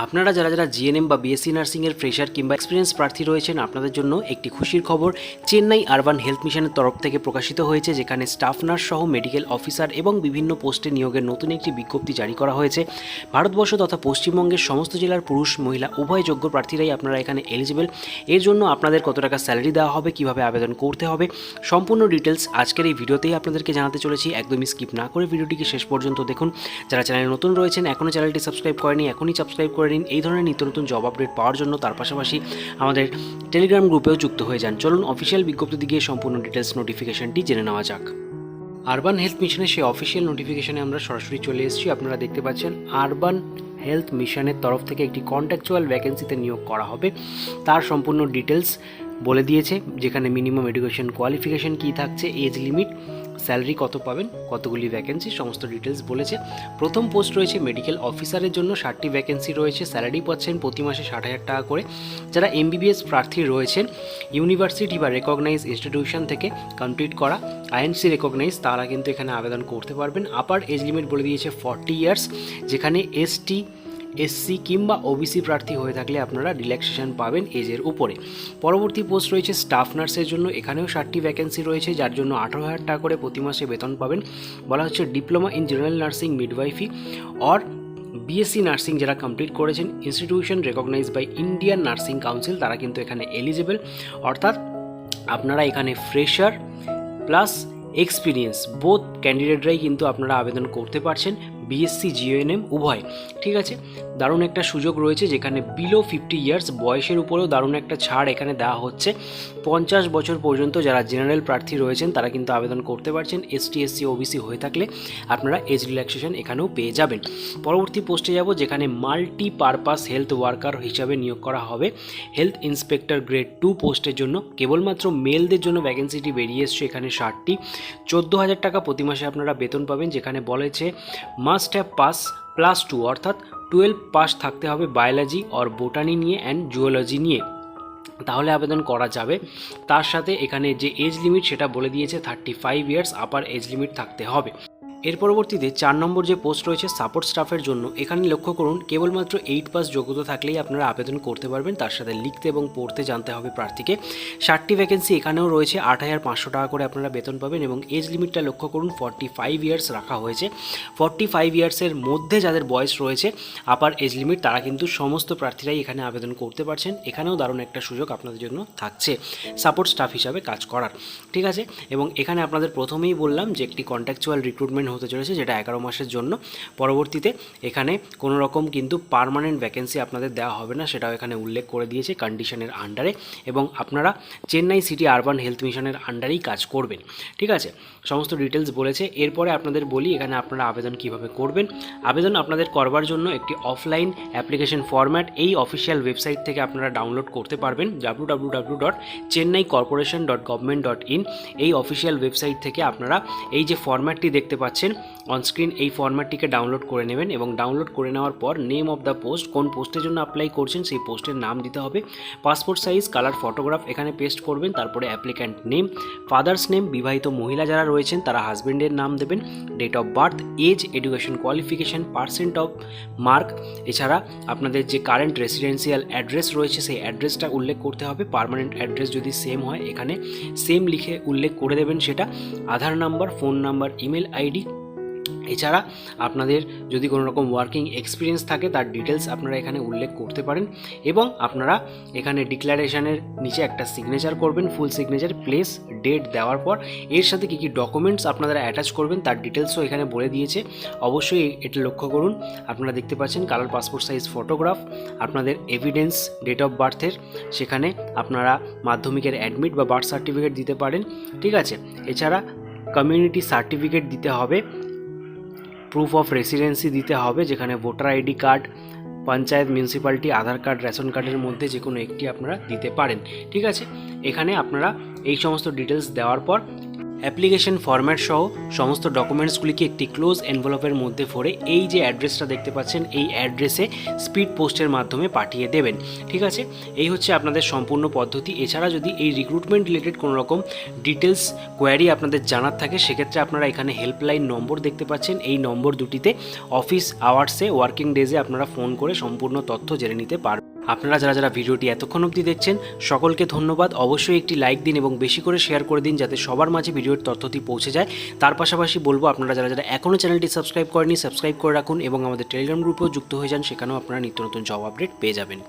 আপনারা যারা যারা জিএনএম বা বিএসসি নার্সিংয়ের ফ্রেশার কিংবা এক্সপিরিয়েন্স প্রার্থী রয়েছেন, আপনাদের জন্য একটি খুশির খবর। চেন্নাই আরবান হেলথ মিশনের তরফ থেকে প্রকাশিত হয়েছে, যেখানে স্টাফ নার্স সহ মেডিকেল অফিসার এবং বিভিন্ন পোস্টে নিয়োগের নতুন একটি বিজ্ঞপ্তি জারি করা হয়েছে। ভারতবর্ষ তথা পশ্চিমবঙ্গের সমস্ত জেলার পুরুষ মহিলা উভয় যোগ্য প্রার্থীরাই আপনারা এখানে এলিজিবল। এর জন্য আপনাদের কত টাকা স্যালারি দেওয়া হবে, কিভাবে আবেদন করতে হবে, সম্পূর্ণ ডিটেলস আজকের এই ভিডিওতেই আপনাদেরকে জানাতে চলেছি। একদমই স্কিপ না করে ভিডিওটিকে শেষ পর্যন্ত দেখুন। যারা চ্যানেলে নতুন রয়েছেন, এখনও চ্যানেলটি সাবস্ক্রাইব করেনি, এখনই সাবস্ক্রাইব করে নিন এই ধরনের নিত্য নতুন জব আপডেট পাওয়ার জন্য। তার পাশাপাশি আমাদের টেলিগ্রাম গ্রুপেও যুক্ত হয়ে যান। চলুন অফিসিয়াল বিজ্ঞপ্তি গিয়ে সম্পূর্ণ ডিটেলস নোটিফিকেশনটি জেনে নেওয়া যাক। আরবান হেলথ মিশনের সেই অফিসিয়াল নোটিফিকেশনে আমরা সরাসরি চলে এসেছি। আপনারা দেখতে পাচ্ছেন আরবান হেলথ মিশনের তরফ থেকে একটি কন্ট্রাকচুয়াল ভ্যাকেন্সিতে নিয়োগ করা হবে। তার সম্পূর্ণ ডিটেলস বলে দিয়েছে, যেখানে মিনিমাম এডুকেশন কোয়ালিফিকেশন কী থাকছে, এজ লিমিট, স্যালারি কত পাবেন, কতগুলি ভ্যাকেন্সি, সমস্ত ডিটেলস বলেছে। প্রথম পোস্ট রয়েছে মেডিকেল অফিসারের জন্য, 60টি ভ্যাকেন্সি রয়েছে। স্যালারি পাচ্ছেন প্রতি মাসে 60,000 টাকা করে। যারা এমবিবিএস প্রার্থী রয়েছেন, ইউনিভার্সিটি বা রেকগনাইজ ইনস্টিটিউশন থেকে কমপ্লিট করা, আইএনসি রেকগনাইজ, তারা কিন্তু এখানে আবেদন করতে পারবেন। আপার এজ লিমিট বলে দিয়েছে 40 ইয়ার্স, যেখানে এসটি, এসসি কিংবা ওবিসি প্রার্থী হয়ে থাকলে আপনারা রিল্যাক্সেশন পাবেন এজের উপরে। পরবর্তী পোস্ট রয়েছে স্টাফ নার্সের জন্য, এখানেও 60টি ভ্যাকেন্সি রয়েছে, যার জন্য 18,000 টাকা করে প্রতি মাসে বেতন পাবেন। বলা হচ্ছে diploma in general nursing midwifery or BSc nursing যারা কমপ্লিট করেছেন institution recognise by Indian nursing council, তারা কিন্তু এখানে এলিজিবল। অর্থাৎ আপনারা এখানে ফ্রেশার প্লাস এক্সপিরিয়েন্স বোথ ক্যান্ডিডেটরাই কিন্তু আপনারা আবেদন করতে পারছেন, বিএসসি জিএনএম উভয়। ঠিক আছে, দারুণ একটা সুযোগ রয়েছে, যেখানে বিলো 50 ইয়ার্স বয়সের উপরেও দারুণ একটা ছাড় এখানে দেওয়া হচ্ছে। 50 বছর পর্যন্ত যারা জেনারেল প্রার্থী রয়েছেন তারা কিন্তু আবেদন করতে পারছেন। এসটি, এসসি, ওবিসি হয়ে থাকলে আপনারা এজ রিল্যাক্সেশন এখানেও পেয়ে যাবেন। পরবর্তী পোস্টে যাব, যেখানে মাল্টিপারপাস হেলথ ওয়ার্কার হিসাবে নিয়োগ করা হবে। হেলথ ইন্সপেক্টর গ্রেড 2 পোস্টের জন্য কেবলমাত্র মেলদের জন্য ভ্যাকেন্সিটি বেরিয়ে এসছে। এখানে 60টি, 14,000 টাকা প্রতি মাসে আপনারা বেতন পাবেন। যেখানে বলেছে মাস্ট হ্যাভ পাস +2, অর্থাৎ 12 পাস থাকতে হবে বায়োলজি অর বোটানি নিয়ে অ্যান্ড জুওলজি নিয়ে, তাহলে আবেদন করা যাবে। তার সাথে এখানে যে এজ লিমিট সেটা বলে দিয়েছে 35 ইয়ার্স আপার এজ লিমিট থাকতে হবে। এর পরবর্তীতে 4 নম্বর যে পোস্ট রয়েছে সাপোর্ট স্টাফের জন্য, এখানে লক্ষ্য করুন কেবলমাত্র 8 পাস যোগ্যতা থাকলেই আপনারা আবেদন করতে পারবেন। তার সাথে লিখতে এবং পড়তে জানতে হবে প্রার্থীকে। 60টি ভ্যাকেন্সি এখানেও রয়েছে, 8,500 টাকা করে আপনারা বেতন পাবেন এবং এজ লিমিটটা লক্ষ্য করুন 45 ইয়ার্স রাখা হয়েছে। 45 ইয়ার্সের মধ্যে যাদের বয়স রয়েছে আপার এজ লিমিট, তারা কিন্তু সমস্ত প্রার্থীরাই এখানে আবেদন করতে পারছেন। এখানেও দারুণ একটা সুযোগ আপনাদের জন্য থাকছে সাপোর্ট স্টাফ হিসাবে কাজ করার। ঠিক আছে, এবং এখানে আপনাদের প্রথমেই বললাম যে একটি কন্ট্রাকচুয়াল রিক্রুটমেন্ট হতে চলেছে, যেটা 11 মাসের জন্য। পরবর্তীতে এখানে কোনো রকম কিন্তু পার্মানেন্ট ভ্যাকেন্সি আপনাদের দেওয়া হবে না, সেটাও এখানে উল্লেখ করে দিয়েছে কন্ডিশনের আন্ডারে, এবং আপনারা চেন্নাই সিটি আরবান হেলথ মিশনের আন্ডারেই কাজ করবেন। ঠিক আছে, সমস্ত ডিটেলস বলেছে। এরপরে আপনাদের বলি এখানে আপনারা আবেদন কিভাবে করবেন। আবেদন আপনাদের করবার জন্য একটি অফলাইন অ্যাপ্লিকেশন ফরম্যাট এই অফিসিয়াল ওয়েবসাইট থেকে আপনারা ডাউনলোড করতে পারবেন, www.chennaicorporation.government.in। এই অফিসিয়াল ওয়েবসাইট থেকে আপনারা এই যে ফরম্যাটটি দেখতে পাচ্ছেন অনস্ক্রিন, এই ফরম্যাটটিকে ডাউনলোড করে নেবেন এবং ডাউনলোড করে নেওয়ার পর নেম অফ দ্য পোস্ট, কোন পোস্টের জন্য অ্যাপ্লাই করছেন সেই পোস্টের নাম দিতে হবে, পাসপোর্ট সাইজ কালার ফটোগ্রাফ এখানে পেস্ট করবেন। তারপরে অ্যাপ্লিক্যান্ট নেম, ফাদার্স নেম, বিবাহিত মহিলা যারা রয়েছেন তারা হাজব্যান্ডের নাম দেবেন, date of birth, age, education qualification, percent of mark, এছাড়া আপনাদের যে কারেন্ট রেসিডেন্সিয়াল অ্যাড্রেস রয়েছে সেই অ্যাড্রেসটা উল্লেখ করতে হবে। পার্মানেন্ট অ্যাড্রেস যদি সেম হয় এখানে সেম লিখে উল্লেখ করে দেবেন সেটা, Aadhaar number, phone number, email ID, এছাড়া আপনাদের যদি কোনো রকম ওয়ার্কিং এক্সপিরিয়েন্স থাকে তার ডিটেলস আপনারা এখানে উল্লেখ করতে পারেন। এবং আপনারা এখানে ডিক্লারেশনের নিচে একটা সিগনেচার করবেন, ফুল সিগনেচার, প্লেস, ডেট দেওয়ার পর এর সাথে কী কী ডকুমেন্টস আপনারা অ্যাটাচ করবেন তার ডিটেলসও এখানে বলে দিয়েছে। অবশ্যই এটা লক্ষ্য করুন, আপনারা দেখতে পাচ্ছেন কালার পাসপোর্ট সাইজ ফটোগ্রাফ, আপনাদের এভিডেন্স ডেট অফ বার্থের, সেখানে আপনারা মাধ্যমিকের অ্যাডমিট বা বার্থ সার্টিফিকেট দিতে পারেন। ঠিক আছে, এছাড়া কমিউনিটি সার্টিফিকেট দিতে হবে, প্রুফ অফ রেসিডেন্সি দিতে হবে, যেখানে voter ID card, panchayat, municipality, Aadhaar card, ration কার্ডের মধ্যে যে কোনো একটি আপনারা দিতে পারেন। ঠিক আছে, এখানে আপনারা এই সমস্ত ডিটেলস দেওয়ার পর অ্যাপ্লিকেশন ফরম্যাট সহ সমস্ত ডকুমেন্টসগুলিকে একটি ক্লোজ এনভেলপের মধ্যে ভরে এই যে অ্যাড্রেসটা দেখতে পাচ্ছেন এই অ্যাড্রেসে স্পিড পোস্টের মাধ্যমে পাঠিয়ে দেবেন। ঠিক আছে, এই হচ্ছে আপনাদের সম্পূর্ণ পদ্ধতি। এছাড়া যদি এই রিক্রুটমেন্ট রিলেটেড কোনো রকম ডিটেলস কোয়ারি আপনাদের জানার থাকে সেক্ষেত্রে আপনারা এখানে হেল্পলাইন নম্বর দেখতে পাচ্ছেন, এই নম্বর দুটিতে অফিস আওয়ার্সে ওয়ার্কিং ডেজে আপনারা ফোন করে সম্পূর্ণ তথ্য জেনে নিতে পারবেন। আপনারা যারা ভিডিওটি এতক্ষণ অবধি দেখছেন সকলকে ধন্যবাদ। অবশ্যই একটি লাইক দিন এবং বেশি করে শেয়ার করে দিন যাতে সবার মাঝে ভিডিওর তথ্যটি পৌঁছে যায়। তার পাশাপাশি বলবো আপনারা যারা এখনও চ্যানেলটি সাবস্ক্রাইব করেনি সাবস্ক্রাইব করে রাখুন এবং আমাদের টেলিগ্রাম গ্রুপেও যুক্ত হয়ে যান, সেখানেও আপনারা নিত্য নতুন জব আপডেট পেয়ে যাবেন।